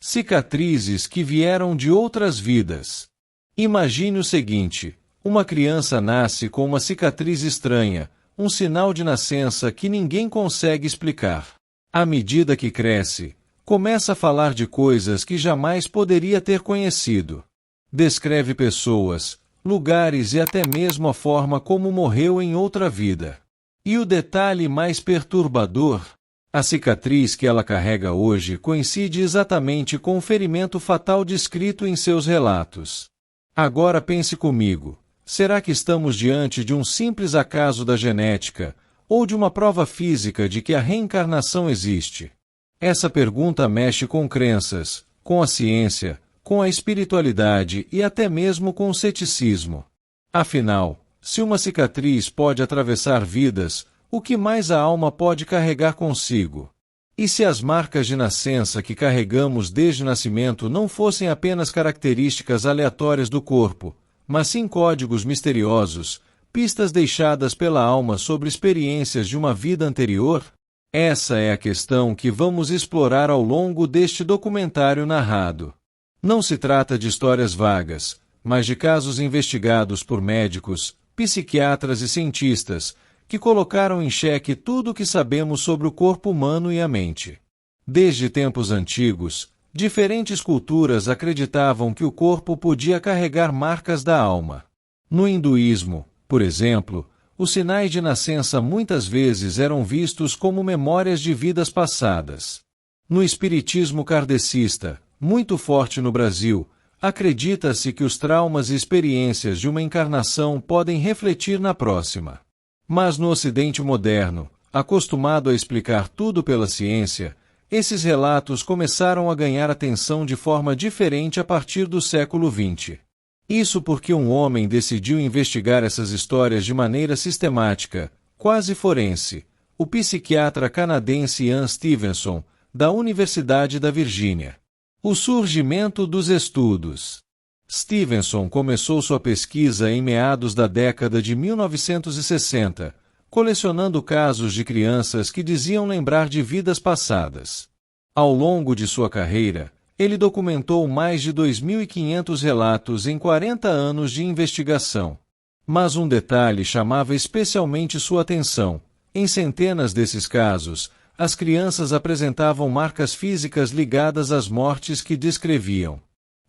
Cicatrizes que vieram de outras vidas. Imagine o seguinte: uma criança nasce com uma cicatriz estranha, um sinal de nascença que ninguém consegue explicar. À medida que cresce, começa a falar de coisas que jamais poderia ter conhecido. Descreve pessoas, lugares e até mesmo a forma como morreu em outra vida. E o detalhe mais perturbador: a cicatriz que ela carrega hoje coincide exatamente com o ferimento fatal descrito em seus relatos. Agora pense comigo: será que estamos diante de um simples acaso da genética, ou de uma prova física de que a reencarnação existe? Essa pergunta mexe com crenças, com a ciência, com a espiritualidade e até mesmo com o ceticismo. Afinal, se uma cicatriz pode atravessar vidas, o que mais a alma pode carregar consigo? E se as marcas de nascença que carregamos desde o nascimento não fossem apenas características aleatórias do corpo, mas sim códigos misteriosos, pistas deixadas pela alma sobre experiências de uma vida anterior? Essa é a questão que vamos explorar ao longo deste documentário narrado. Não se trata de histórias vagas, mas de casos investigados por médicos, psiquiatras e cientistas, que colocaram em xeque tudo o que sabemos sobre o corpo humano e a mente. Desde tempos antigos, diferentes culturas acreditavam que o corpo podia carregar marcas da alma. No hinduísmo, por exemplo, os sinais de nascença muitas vezes eram vistos como memórias de vidas passadas. No espiritismo kardecista, muito forte no Brasil, acredita-se que os traumas e experiências de uma encarnação podem refletir na próxima. Mas no Ocidente moderno, acostumado a explicar tudo pela ciência, esses relatos começaram a ganhar atenção de forma diferente a partir do século XX. Isso porque um homem decidiu investigar essas histórias de maneira sistemática, quase forense: o psiquiatra canadense Ian Stevenson, da Universidade da Virgínia. O surgimento dos estudos. Stevenson começou sua pesquisa em meados da década de 1960, colecionando casos de crianças que diziam lembrar de vidas passadas. Ao longo de sua carreira, ele documentou mais de 2.500 relatos em 40 anos de investigação. Mas um detalhe chamava especialmente sua atenção: em centenas desses casos, as crianças apresentavam marcas físicas ligadas às mortes que descreviam.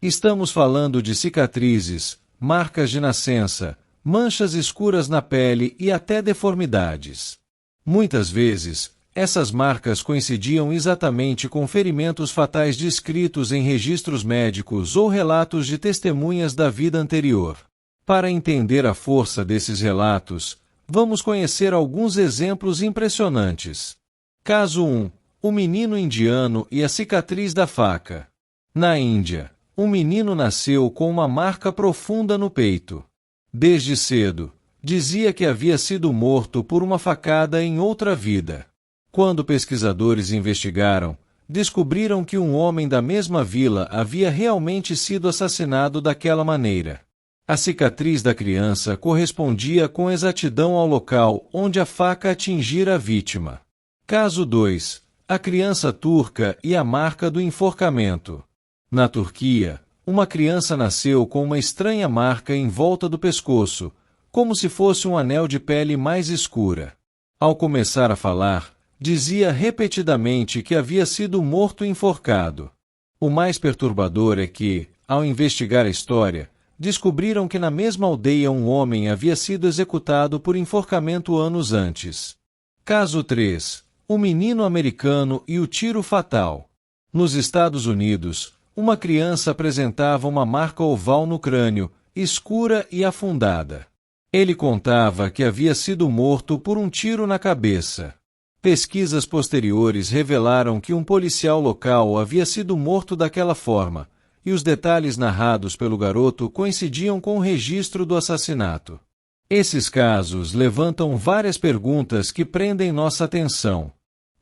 Estamos falando de cicatrizes, marcas de nascença, manchas escuras na pele e até deformidades. Muitas vezes, essas marcas coincidiam exatamente com ferimentos fatais descritos em registros médicos ou relatos de testemunhas da vida anterior. Para entender a força desses relatos, vamos conhecer alguns exemplos impressionantes. Caso 1. O menino indiano e a cicatriz da faca. Na Índia, um menino nasceu com uma marca profunda no peito. Desde cedo, dizia que havia sido morto por uma facada em outra vida. Quando pesquisadores investigaram, descobriram que um homem da mesma vila havia realmente sido assassinado daquela maneira. A cicatriz da criança correspondia com exatidão ao local onde a faca atingira a vítima. Caso 2. A criança turca e a marca do enforcamento. Na Turquia, uma criança nasceu com uma estranha marca em volta do pescoço, como se fosse um anel de pele mais escura. Ao começar a falar, dizia repetidamente que havia sido morto enforcado. O mais perturbador é que, ao investigar a história, descobriram que na mesma aldeia um homem havia sido executado por enforcamento anos antes. Caso 3. O menino americano e o tiro fatal. Nos Estados Unidos, uma criança apresentava uma marca oval no crânio, escura e afundada. Ele contava que havia sido morto por um tiro na cabeça. Pesquisas posteriores revelaram que um policial local havia sido morto daquela forma, e os detalhes narrados pelo garoto coincidiam com o registro do assassinato. Esses casos levantam várias perguntas que prendem nossa atenção.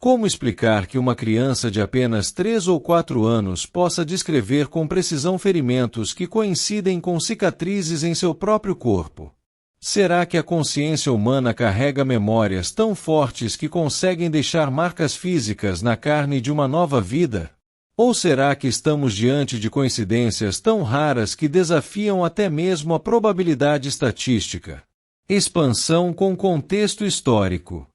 Como explicar que uma criança de apenas 3 ou 4 anos possa descrever com precisão ferimentos que coincidem com cicatrizes em seu próprio corpo? Será que a consciência humana carrega memórias tão fortes que conseguem deixar marcas físicas na carne de uma nova vida? Ou será que estamos diante de coincidências tão raras que desafiam até mesmo a probabilidade estatística? Expansão com contexto histórico.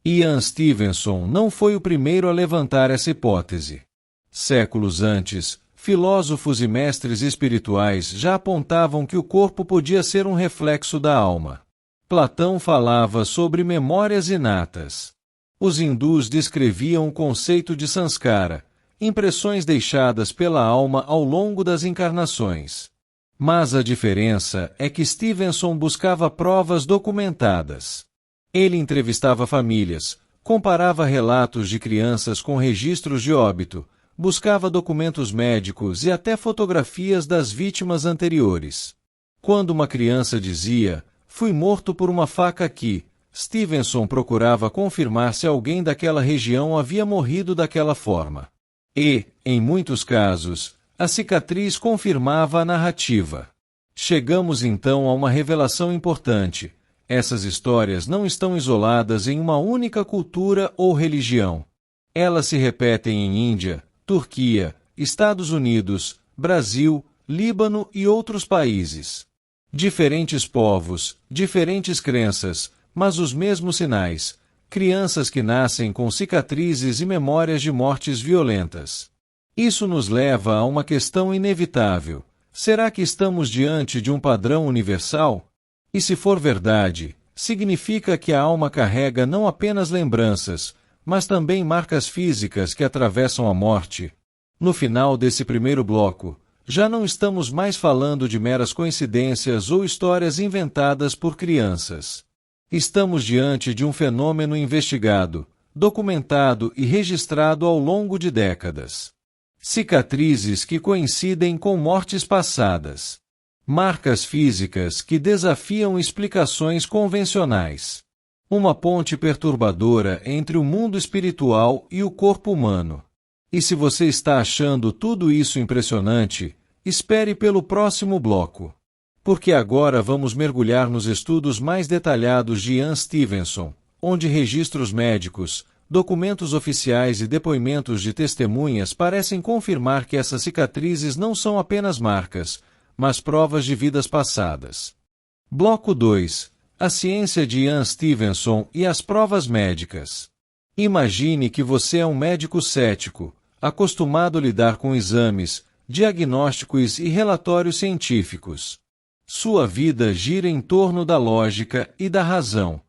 Ian Stevenson não foi o primeiro a levantar essa hipótese. Séculos antes, filósofos e mestres espirituais já apontavam que o corpo podia ser um reflexo da alma. Platão falava sobre memórias inatas. Os hindus descreviam o conceito de sanskara, impressões deixadas pela alma ao longo das encarnações. Mas a diferença é que Stevenson buscava provas documentadas. Ele entrevistava famílias, comparava relatos de crianças com registros de óbito, buscava documentos médicos e até fotografias das vítimas anteriores. Quando uma criança dizia, "Fui morto por uma faca aqui", Stevenson procurava confirmar se alguém daquela região havia morrido daquela forma. E, em muitos casos, a cicatriz confirmava a narrativa. Chegamos então a uma revelação importante. Essas histórias não estão isoladas em uma única cultura ou religião. Elas se repetem em Índia, Turquia, Estados Unidos, Brasil, Líbano e outros países. Diferentes povos, diferentes crenças, mas os mesmos sinais. Crianças que nascem com cicatrizes e memórias de mortes violentas. Isso nos leva a uma questão inevitável. Será que estamos diante de um padrão universal? E se for verdade, significa que a alma carrega não apenas lembranças, mas também marcas físicas que atravessam a morte. No final desse primeiro bloco, já não estamos mais falando de meras coincidências ou histórias inventadas por crianças. Estamos diante de um fenômeno investigado, documentado e registrado ao longo de décadas. Cicatrizes que coincidem com mortes passadas. Marcas físicas que desafiam explicações convencionais. Uma ponte perturbadora entre o mundo espiritual e o corpo humano. E se você está achando tudo isso impressionante, espere pelo próximo bloco. Porque agora vamos mergulhar nos estudos mais detalhados de Ian Stevenson, onde registros médicos, documentos oficiais e depoimentos de testemunhas parecem confirmar que essas cicatrizes não são apenas marcas, mas provas de vidas passadas. Bloco 2. A ciência de Ian Stevenson e as provas médicas. Imagine que você é um médico cético, acostumado a lidar com exames, diagnósticos e relatórios científicos. Sua vida gira em torno da lógica e da razão.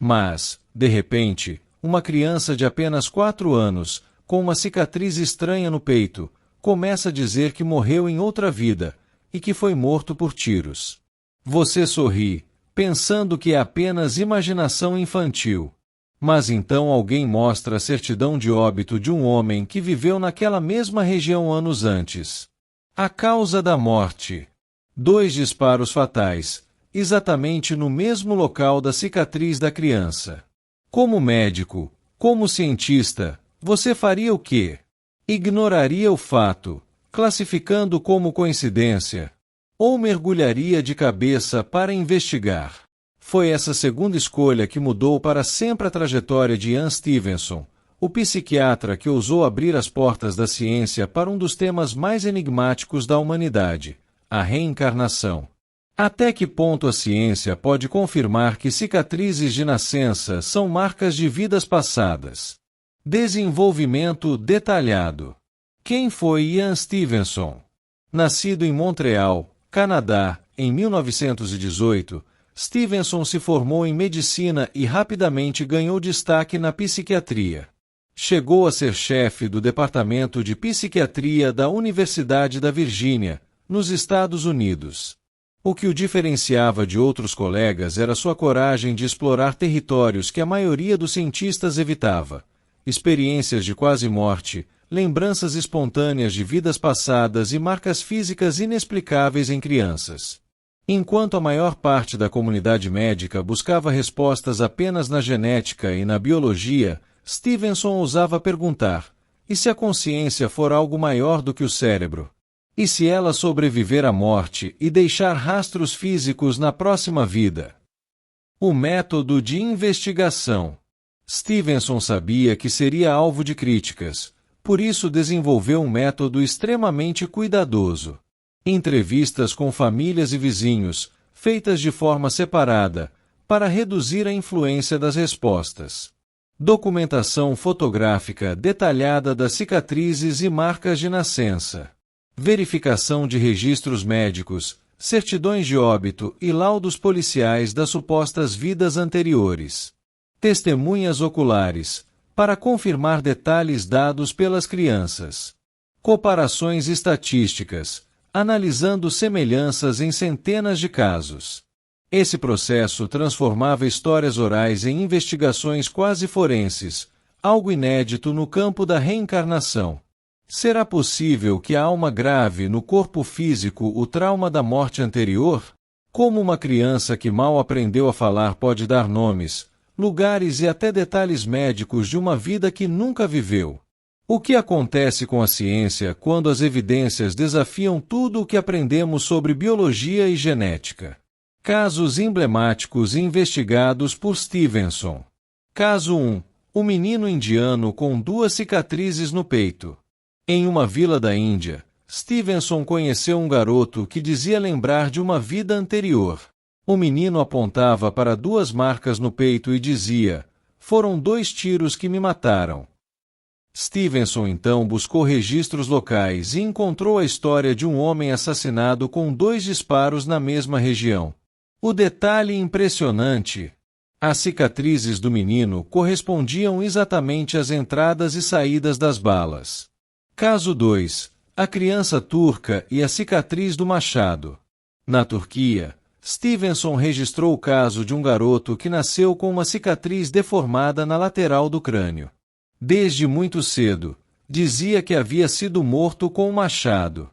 Mas, de repente, uma criança de apenas 4 anos, com uma cicatriz estranha no peito, começa a dizer que morreu em outra vida e que foi morto por tiros. Você sorri, pensando que é apenas imaginação infantil. Mas então alguém mostra a certidão de óbito de um homem que viveu naquela mesma região anos antes. A causa da morte. 2 disparos fatais, exatamente no mesmo local da cicatriz da criança. Como médico, como cientista, você faria o quê? Ignoraria o fato, classificando como coincidência, ou mergulharia de cabeça para investigar? Foi essa segunda escolha que mudou para sempre a trajetória de Ian Stevenson, o psiquiatra que ousou abrir as portas da ciência para um dos temas mais enigmáticos da humanidade, a reencarnação. Até que ponto a ciência pode confirmar que cicatrizes de nascença são marcas de vidas passadas? Desenvolvimento detalhado. Quem foi Ian Stevenson? Nascido em Montreal, Canadá, em 1918, Stevenson se formou em medicina e rapidamente ganhou destaque na psiquiatria. Chegou a ser chefe do Departamento de Psiquiatria da Universidade da Virgínia, nos Estados Unidos. O que o diferenciava de outros colegas era sua coragem de explorar territórios que a maioria dos cientistas evitava. Experiências de quase morte, lembranças espontâneas de vidas passadas e marcas físicas inexplicáveis em crianças. Enquanto a maior parte da comunidade médica buscava respostas apenas na genética e na biologia, Stevenson ousava perguntar: e se a consciência for algo maior do que o cérebro? E se ela sobreviver à morte e deixar rastros físicos na próxima vida? O método de investigação. Stevenson sabia que seria alvo de críticas. Por isso desenvolveu um método extremamente cuidadoso. Entrevistas com famílias e vizinhos, feitas de forma separada, para reduzir a influência das respostas. Documentação fotográfica detalhada das cicatrizes e marcas de nascença. Verificação de registros médicos, certidões de óbito e laudos policiais das supostas vidas anteriores. Testemunhas oculares, para confirmar detalhes dados pelas crianças. Comparações estatísticas, analisando semelhanças em centenas de casos. Esse processo transformava histórias orais em investigações quase forenses, algo inédito no campo da reencarnação. Será possível que a alma grave no corpo físico o trauma da morte anterior? Como uma criança que mal aprendeu a falar pode dar nomes, lugares e até detalhes médicos de uma vida que nunca viveu? O que acontece com a ciência quando as evidências desafiam tudo o que aprendemos sobre biologia e genética? Casos emblemáticos investigados por Stevenson. Caso 1. O menino indiano com 2 cicatrizes no peito. Em uma vila da Índia, Stevenson conheceu um garoto que dizia lembrar de uma vida anterior. O menino apontava para 2 marcas no peito e dizia: "Foram 2 tiros que me mataram." Stevenson então buscou registros locais e encontrou a história de um homem assassinado com 2 disparos na mesma região. O detalhe impressionante: as cicatrizes do menino correspondiam exatamente às entradas e saídas das balas. Caso 2. A criança turca e a cicatriz do machado. Na Turquia, Stevenson registrou o caso de um garoto que nasceu com uma cicatriz deformada na lateral do crânio. Desde muito cedo, dizia que havia sido morto com um machado.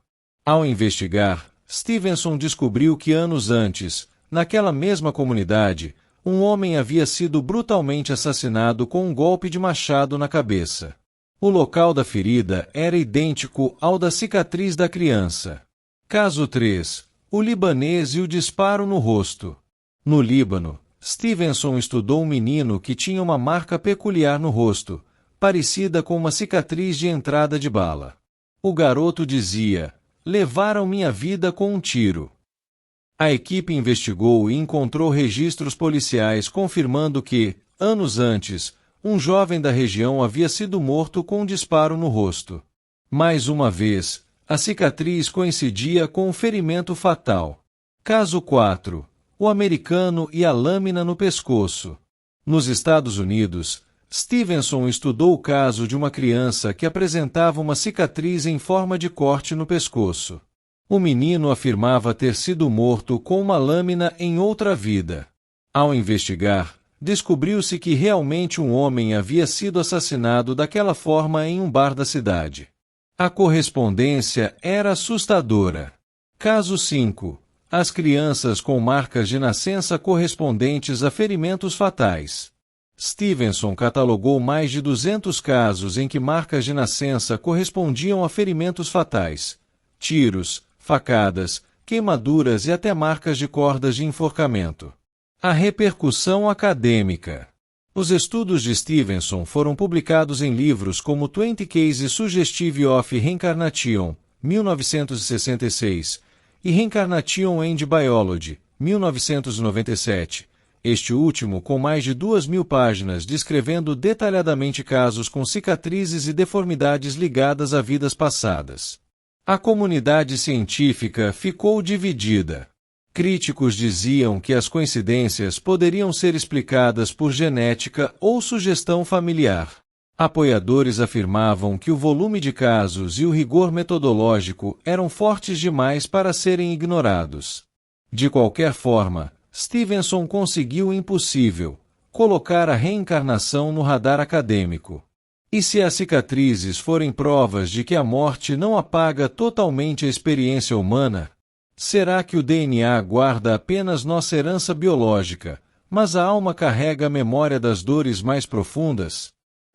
Ao investigar, Stevenson descobriu que anos antes, naquela mesma comunidade, um homem havia sido brutalmente assassinado com um golpe de machado na cabeça. O local da ferida era idêntico ao da cicatriz da criança. Caso 3. O libanês e o disparo no rosto. No Líbano, Stevenson estudou um menino que tinha uma marca peculiar no rosto, parecida com uma cicatriz de entrada de bala. O garoto dizia: "Levaram minha vida com um tiro." A equipe investigou e encontrou registros policiais confirmando que, anos antes, um jovem da região havia sido morto com um disparo no rosto. Mais uma vez, a cicatriz coincidia com um ferimento fatal. Caso 4. O americano e a lâmina no pescoço. Nos Estados Unidos, Stevenson estudou o caso de uma criança que apresentava uma cicatriz em forma de corte no pescoço. O menino afirmava ter sido morto com uma lâmina em outra vida. Ao investigar, descobriu-se que realmente um homem havia sido assassinado daquela forma em um bar da cidade. A correspondência era assustadora. Caso 5. As crianças com marcas de nascença correspondentes a ferimentos fatais. Stevenson catalogou mais de 200 casos em que marcas de nascença correspondiam a ferimentos fatais, tiros, facadas, queimaduras e até marcas de cordas de enforcamento. A repercussão acadêmica. Os estudos de Stevenson foram publicados em livros como 20 Cases Suggestive of Reincarnation, 1966, e Reincarnation and Biology, 1997, este último com mais de 2.000 páginas descrevendo detalhadamente casos com cicatrizes e deformidades ligadas a vidas passadas. A comunidade científica ficou dividida. Críticos diziam que as coincidências poderiam ser explicadas por genética ou sugestão familiar. Apoiadores afirmavam que o volume de casos e o rigor metodológico eram fortes demais para serem ignorados. De qualquer forma, Stevenson conseguiu o impossível: colocar a reencarnação no radar acadêmico. E se as cicatrizes forem provas de que a morte não apaga totalmente a experiência humana? Será que o DNA guarda apenas nossa herança biológica, mas a alma carrega a memória das dores mais profundas?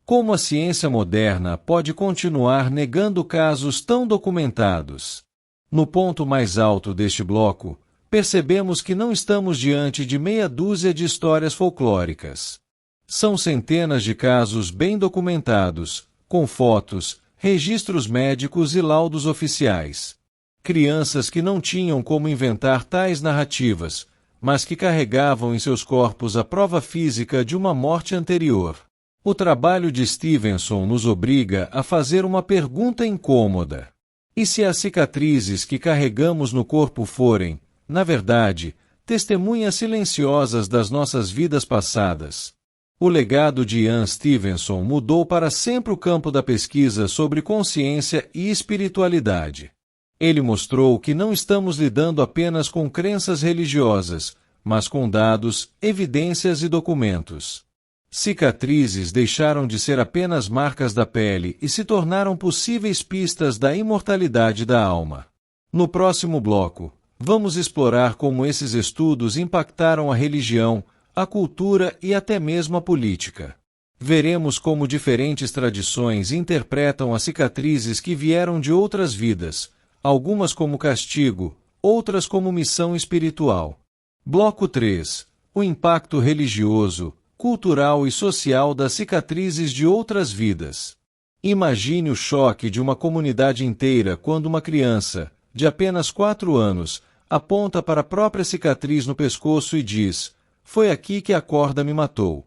Como a ciência moderna pode continuar negando casos tão documentados? No ponto mais alto deste bloco, percebemos que não estamos diante de meia dúzia de histórias folclóricas. São centenas de casos bem documentados, com fotos, registros médicos e laudos oficiais. Crianças que não tinham como inventar tais narrativas, mas que carregavam em seus corpos a prova física de uma morte anterior. O trabalho de Stevenson nos obriga a fazer uma pergunta incômoda. E se as cicatrizes que carregamos no corpo forem, na verdade, testemunhas silenciosas das nossas vidas passadas? O legado de Ian Stevenson mudou para sempre o campo da pesquisa sobre consciência e espiritualidade. Ele mostrou que não estamos lidando apenas com crenças religiosas, mas com dados, evidências e documentos. Cicatrizes deixaram de ser apenas marcas da pele e se tornaram possíveis pistas da imortalidade da alma. No próximo bloco, vamos explorar como esses estudos impactaram a religião, a cultura e até mesmo a política. Veremos como diferentes tradições interpretam as cicatrizes que vieram de outras vidas, algumas como castigo, outras como missão espiritual. Bloco 3. O impacto religioso, cultural e social das cicatrizes de outras vidas. Imagine o choque de uma comunidade inteira quando uma criança, de apenas 4 anos, aponta para a própria cicatriz no pescoço e diz: "Foi aqui que a corda me matou."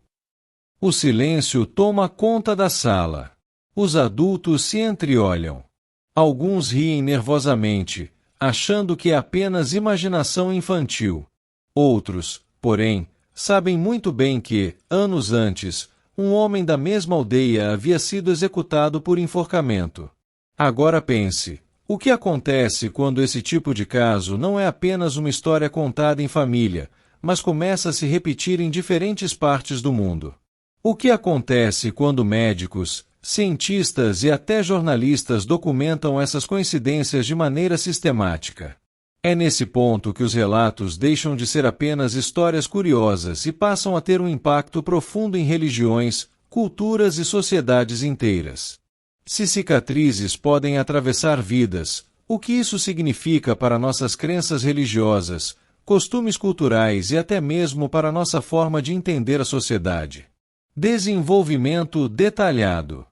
O silêncio toma conta da sala. Os adultos se entreolham. Alguns riem nervosamente, achando que é apenas imaginação infantil. Outros, porém, sabem muito bem que, anos antes, um homem da mesma aldeia havia sido executado por enforcamento. Agora pense, o que acontece quando esse tipo de caso não é apenas uma história contada em família, mas começa a se repetir em diferentes partes do mundo? O que acontece quando médicos, cientistas e até jornalistas documentam essas coincidências de maneira sistemática? É nesse ponto que os relatos deixam de ser apenas histórias curiosas e passam a ter um impacto profundo em religiões, culturas e sociedades inteiras. Se cicatrizes podem atravessar vidas, o que isso significa para nossas crenças religiosas, costumes culturais e até mesmo para nossa forma de entender a sociedade? Desenvolvimento detalhado.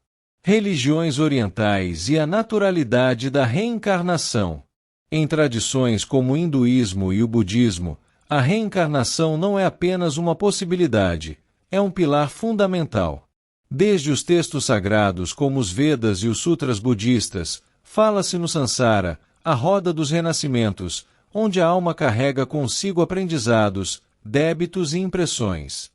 Religiões orientais e a naturalidade da reencarnação. Em tradições como o hinduísmo e o budismo, a reencarnação não é apenas uma possibilidade, é um pilar fundamental. Desde os textos sagrados como os Vedas e os Sutras budistas, fala-se no Sansara, a roda dos renascimentos, onde a alma carrega consigo aprendizados, débitos e impressões.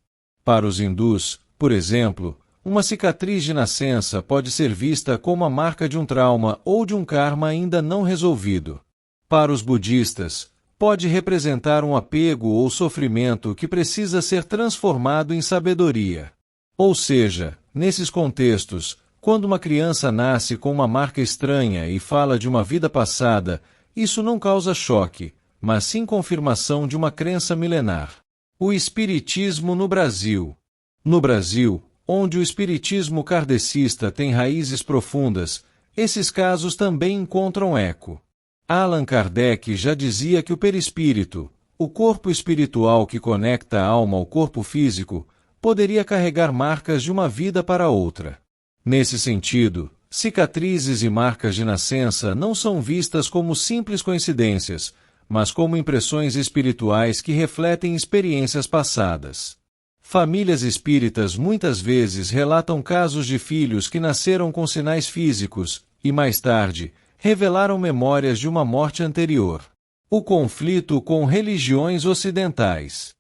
Para os hindus, por exemplo, uma cicatriz de nascença pode ser vista como a marca de um trauma ou de um karma ainda não resolvido. Para os budistas, pode representar um apego ou sofrimento que precisa ser transformado em sabedoria. Ou seja, nesses contextos, quando uma criança nasce com uma marca estranha e fala de uma vida passada, isso não causa choque, mas sim confirmação de uma crença milenar. O espiritismo no Brasil. No Brasil, onde o espiritismo kardecista tem raízes profundas, esses casos também encontram eco. Allan Kardec já dizia que o perispírito, o corpo espiritual que conecta a alma ao corpo físico, poderia carregar marcas de uma vida para outra. Nesse sentido, cicatrizes e marcas de nascença não são vistas como simples coincidências, mas como impressões espirituais que refletem experiências passadas. Famílias espíritas muitas vezes relatam casos de filhos que nasceram com sinais físicos e, mais tarde, revelaram memórias de uma morte anterior. O conflito com religiões ocidentais.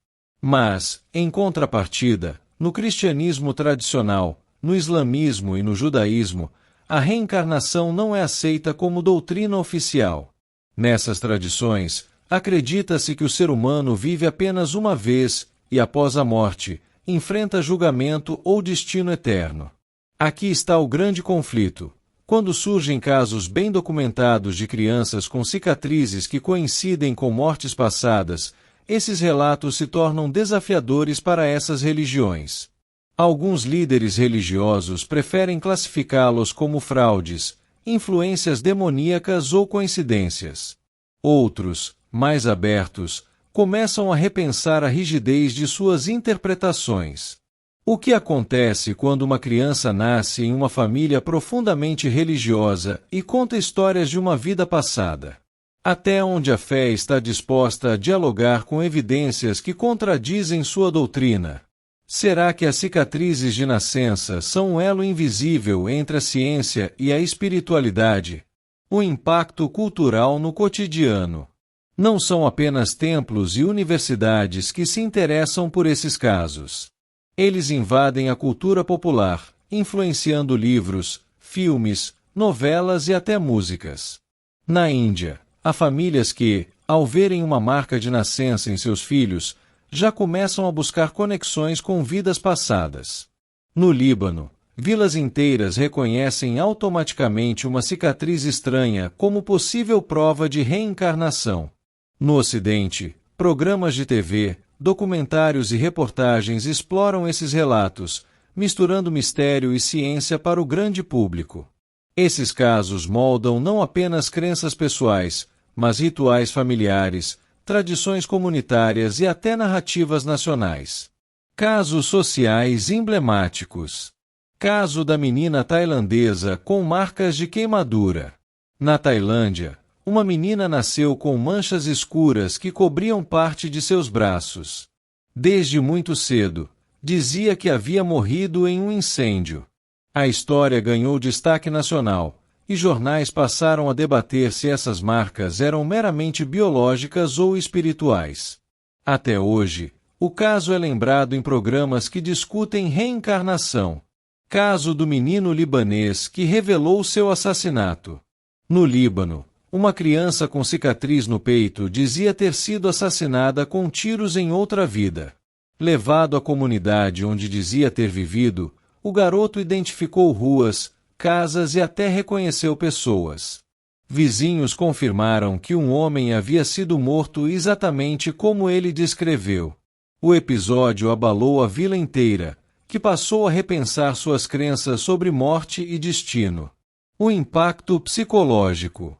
Mas, em contrapartida, no cristianismo tradicional, no islamismo e no judaísmo, a reencarnação não é aceita como doutrina oficial. Nessas tradições, acredita-se que o ser humano vive apenas uma vez e, após a morte, enfrenta julgamento ou destino eterno. Aqui está o grande conflito. Quando surgem casos bem documentados de crianças com cicatrizes que coincidem com mortes passadas, esses relatos se tornam desafiadores para essas religiões. Alguns líderes religiosos preferem classificá-los como fraudes, influências demoníacas ou coincidências. Outros, mais abertos, começam a repensar a rigidez de suas interpretações. O que acontece quando uma criança nasce em uma família profundamente religiosa e conta histórias de uma vida passada? Até onde a fé está disposta a dialogar com evidências que contradizem sua doutrina? Será que as cicatrizes de nascença são um elo invisível entre a ciência e a espiritualidade? O impacto cultural no cotidiano. Não são apenas templos e universidades que se interessam por esses casos. Eles invadem a cultura popular, influenciando livros, filmes, novelas e até músicas. Na Índia, há famílias que, ao verem uma marca de nascença em seus filhos, já começam a buscar conexões com vidas passadas. No Líbano, vilas inteiras reconhecem automaticamente uma cicatriz estranha como possível prova de reencarnação. No Ocidente, programas de TV, documentários e reportagens exploram esses relatos, misturando mistério e ciência para o grande público. Esses casos moldam não apenas crenças pessoais, mas rituais familiares, tradições comunitárias e até narrativas nacionais. Casos sociais emblemáticos. Caso da menina tailandesa com marcas de queimadura. Na Tailândia, uma menina nasceu com manchas escuras que cobriam parte de seus braços. Desde muito cedo, dizia que havia morrido em um incêndio. A história ganhou destaque nacional, e jornais passaram a debater se essas marcas eram meramente biológicas ou espirituais. Até hoje, o caso é lembrado em programas que discutem reencarnação. Caso do menino libanês que revelou seu assassinato. No Líbano, uma criança com cicatriz no peito dizia ter sido assassinada com tiros em outra vida. Levado à comunidade onde dizia ter vivido, o garoto identificou ruas, casas e até reconheceu pessoas. Vizinhos confirmaram que um homem havia sido morto exatamente como ele descreveu. O episódio abalou a vila inteira, que passou a repensar suas crenças sobre morte e destino. O impacto psicológico.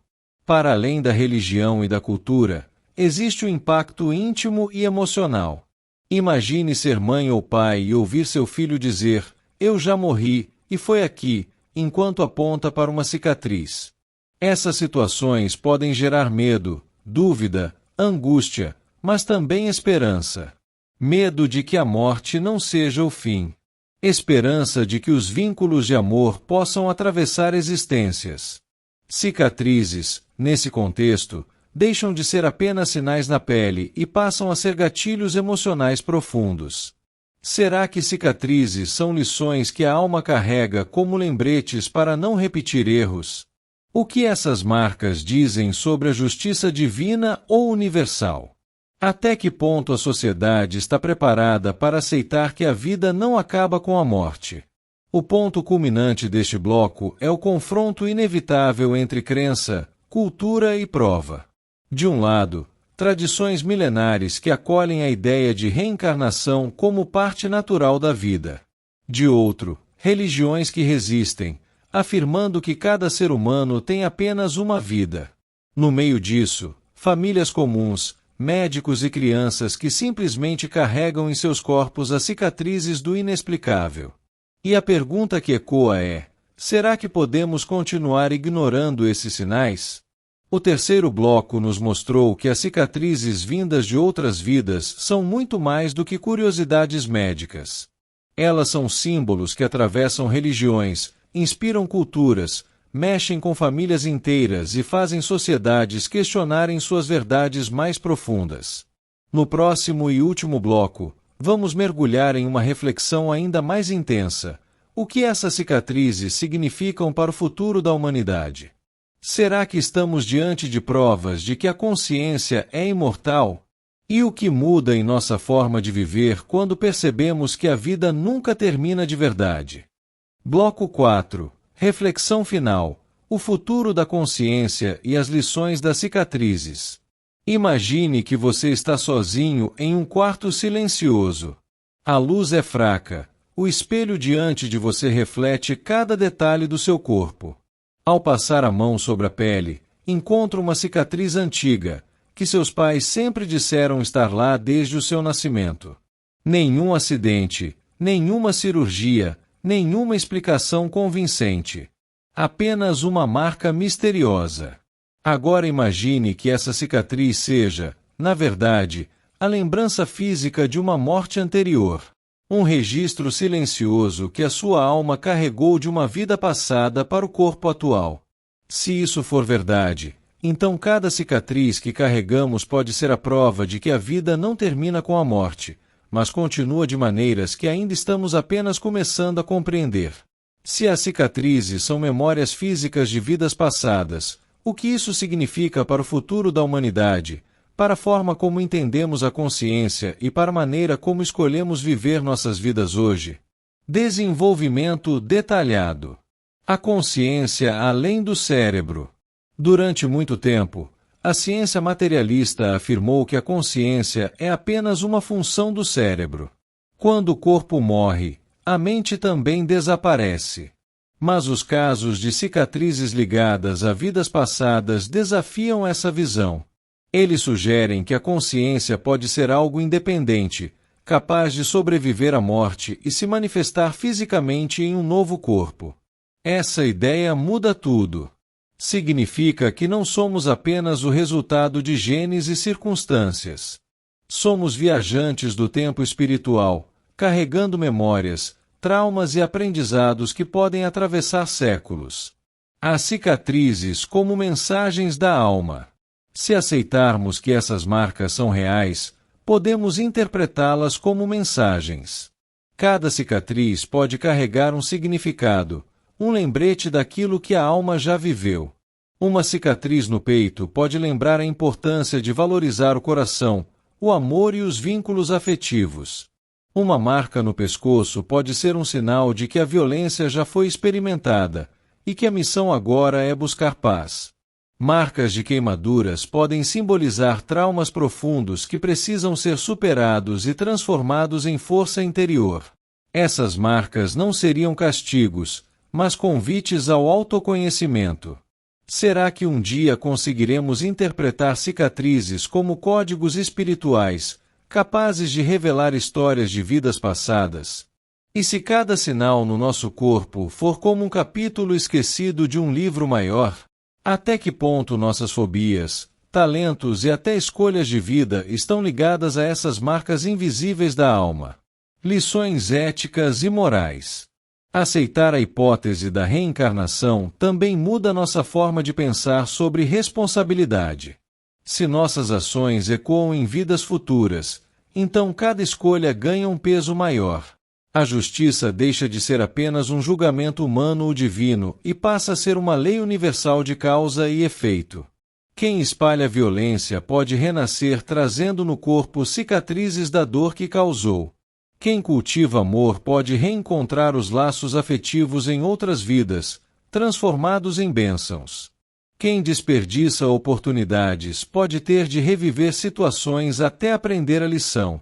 Para além da religião e da cultura, existe o impacto íntimo e emocional. Imagine ser mãe ou pai e ouvir seu filho dizer: "Eu já morri, e foi aqui", enquanto aponta para uma cicatriz. Essas situações podem gerar medo, dúvida, angústia, mas também esperança. Medo de que a morte não seja o fim. Esperança de que os vínculos de amor possam atravessar existências. Cicatrizes, nesse contexto, deixam de ser apenas sinais na pele e passam a ser gatilhos emocionais profundos. Será que cicatrizes são lições que a alma carrega como lembretes para não repetir erros? O que essas marcas dizem sobre a justiça divina ou universal? Até que ponto a sociedade está preparada para aceitar que a vida não acaba com a morte? O ponto culminante deste bloco é o confronto inevitável entre crença, cultura e prova. De um lado, tradições milenares que acolhem a ideia de reencarnação como parte natural da vida. De outro, religiões que resistem, afirmando que cada ser humano tem apenas uma vida. No meio disso, famílias comuns, médicos e crianças que simplesmente carregam em seus corpos as cicatrizes do inexplicável. E a pergunta que ecoa é: será que podemos continuar ignorando esses sinais? O terceiro bloco nos mostrou que as cicatrizes vindas de outras vidas são muito mais do que curiosidades médicas. Elas são símbolos que atravessam religiões, inspiram culturas, mexem com famílias inteiras e fazem sociedades questionarem suas verdades mais profundas. No próximo e último bloco, vamos mergulhar em uma reflexão ainda mais intensa. O que essas cicatrizes significam para o futuro da humanidade? Será que estamos diante de provas de que a consciência é imortal? E o que muda em nossa forma de viver quando percebemos que a vida nunca termina de verdade? Bloco 4. Reflexão final. O futuro da consciência e as lições das cicatrizes. Imagine que você está sozinho em um quarto silencioso. A luz é fraca. O espelho diante de você reflete cada detalhe do seu corpo. Ao passar a mão sobre a pele, encontra uma cicatriz antiga, que seus pais sempre disseram estar lá desde o seu nascimento. Nenhum acidente, Nenhuma cirurgia, nenhuma explicação convincente. Apenas uma marca misteriosa. Agora imagine que essa cicatriz seja, na verdade, a lembrança física de uma morte anterior. Um registro silencioso que a sua alma carregou de uma vida passada para o corpo atual. Se isso for verdade, então cada cicatriz que carregamos pode ser a prova de que a vida não termina com a morte, mas continua de maneiras que ainda estamos apenas começando a compreender. Se as cicatrizes são memórias físicas de vidas passadas, o que isso significa para o futuro da humanidade, para a forma como entendemos a consciência e para a maneira como escolhemos viver nossas vidas hoje? Desenvolvimento detalhado. A consciência além do cérebro. Durante muito tempo, a ciência materialista afirmou que a consciência é apenas uma função do cérebro. Quando o corpo morre, a mente também desaparece. Mas os casos de cicatrizes ligadas a vidas passadas desafiam essa visão. Eles sugerem que a consciência pode ser algo independente, capaz de sobreviver à morte e se manifestar fisicamente em um novo corpo. Essa ideia muda tudo. Significa que não somos apenas o resultado de genes e circunstâncias. Somos viajantes do tempo espiritual, carregando memórias, traumas e aprendizados que podem atravessar séculos. As cicatrizes como mensagens da alma. Se aceitarmos que essas marcas são reais, podemos interpretá-las como mensagens. Cada cicatriz pode carregar um significado, um lembrete daquilo que a alma já viveu. Uma cicatriz no peito pode lembrar a importância de valorizar o coração, o amor e os vínculos afetivos. Uma marca no pescoço pode ser um sinal de que a violência já foi experimentada e que a missão agora é buscar paz. Marcas de queimaduras podem simbolizar traumas profundos que precisam ser superados e transformados em força interior. Essas marcas não seriam castigos, mas convites ao autoconhecimento. Será que um dia conseguiremos interpretar cicatrizes como códigos espirituais, capazes de revelar histórias de vidas passadas? E se cada sinal no nosso corpo for como um capítulo esquecido de um livro maior? Até que ponto nossas fobias, talentos e até escolhas de vida estão ligadas a essas marcas invisíveis da alma? Lições éticas e morais. Aceitar a hipótese da reencarnação também muda nossa forma de pensar sobre responsabilidade. Se nossas ações ecoam em vidas futuras, então cada escolha ganha um peso maior. A justiça deixa de ser apenas um julgamento humano ou divino e passa a ser uma lei universal de causa e efeito. Quem espalha violência pode renascer trazendo no corpo cicatrizes da dor que causou. Quem cultiva amor pode reencontrar os laços afetivos em outras vidas, transformados em bênçãos. Quem desperdiça oportunidades pode ter de reviver situações até aprender a lição.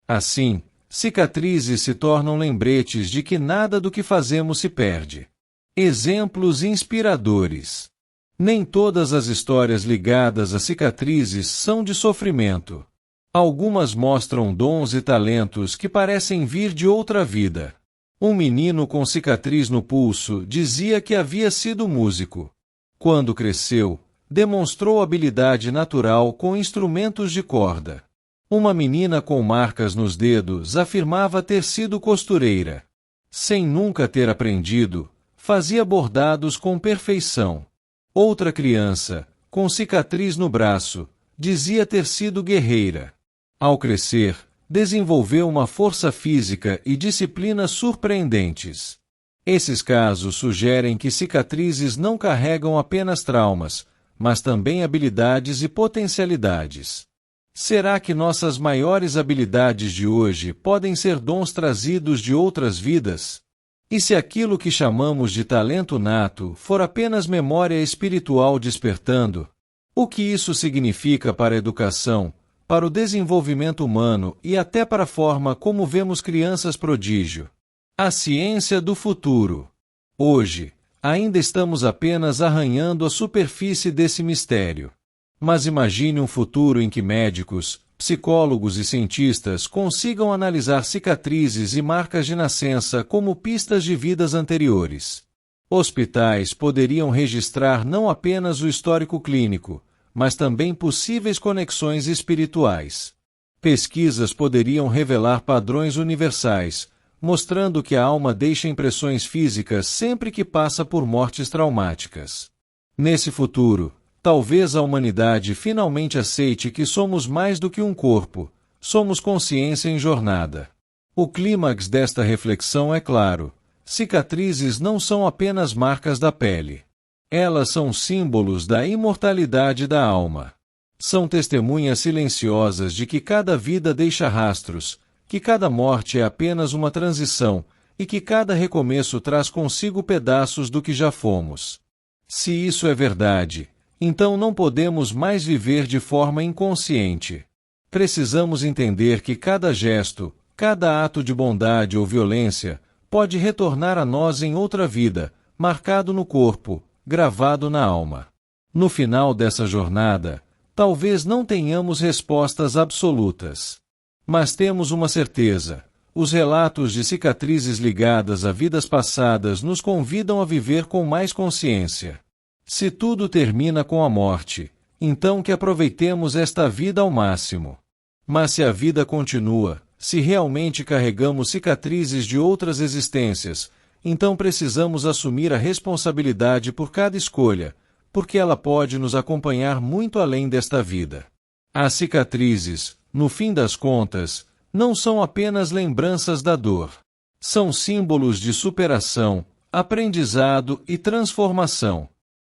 Assim, cicatrizes se tornam lembretes de que nada do que fazemos se perde. Exemplos inspiradores. Nem todas as histórias ligadas a cicatrizes são de sofrimento. Algumas mostram dons e talentos que parecem vir de outra vida. Um menino com cicatriz no pulso dizia que havia sido músico. Quando cresceu, demonstrou habilidade natural com instrumentos de corda. Uma menina com marcas nos dedos afirmava ter sido costureira. Sem nunca ter aprendido, fazia bordados com perfeição. Outra criança, com cicatriz no braço, dizia ter sido guerreira. Ao crescer, desenvolveu uma força física e disciplina surpreendentes. Esses casos sugerem que cicatrizes não carregam apenas traumas, mas também habilidades e potencialidades. Será que nossas maiores habilidades de hoje podem ser dons trazidos de outras vidas? E se aquilo que chamamos de talento nato for apenas memória espiritual despertando? O que isso significa para a educação, para o desenvolvimento humano e até para a forma como vemos crianças prodígio? A ciência do futuro. Hoje, ainda estamos apenas arranhando a superfície desse mistério. Mas imagine um futuro em que médicos, psicólogos e cientistas consigam analisar cicatrizes e marcas de nascença como pistas de vidas anteriores. Hospitais poderiam registrar não apenas o histórico clínico, mas também possíveis conexões espirituais. Pesquisas poderiam revelar padrões universais, mostrando que a alma deixa impressões físicas sempre que passa por mortes traumáticas. Nesse futuro, talvez a humanidade finalmente aceite que somos mais do que um corpo, somos consciência em jornada. O clímax desta reflexão é claro: cicatrizes não são apenas marcas da pele. Elas são símbolos da imortalidade da alma. São testemunhas silenciosas de que cada vida deixa rastros, que cada morte é apenas uma transição e que cada recomeço traz consigo pedaços do que já fomos. Se isso é verdade, então não podemos mais viver de forma inconsciente. Precisamos entender que cada gesto, cada ato de bondade ou violência, pode retornar a nós em outra vida, marcado no corpo, gravado na alma. No final dessa jornada, talvez não tenhamos respostas absolutas. Mas temos uma certeza: os relatos de cicatrizes ligadas a vidas passadas nos convidam a viver com mais consciência. Se tudo termina com a morte, então que aproveitemos esta vida ao máximo. Mas se a vida continua, se realmente carregamos cicatrizes de outras existências, então precisamos assumir a responsabilidade por cada escolha, porque ela pode nos acompanhar muito além desta vida. As cicatrizes, no fim das contas, não são apenas lembranças da dor. São símbolos de superação, aprendizado e transformação.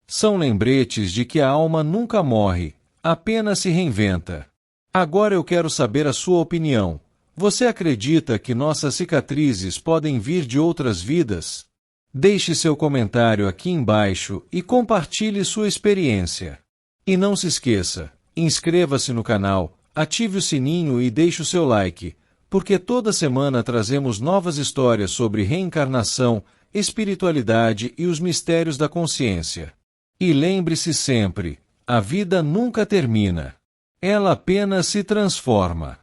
São lembretes de que a alma nunca morre, apenas se reinventa. Agora eu quero saber a sua opinião. Você acredita que nossas cicatrizes podem vir de outras vidas? Deixe seu comentário aqui embaixo e compartilhe sua experiência. E não se esqueça, inscreva-se no canal, ative o sininho e deixe o seu like, porque toda semana trazemos novas histórias sobre reencarnação, espiritualidade e os mistérios da consciência. E lembre-se sempre, a vida nunca termina. Ela apenas se transforma.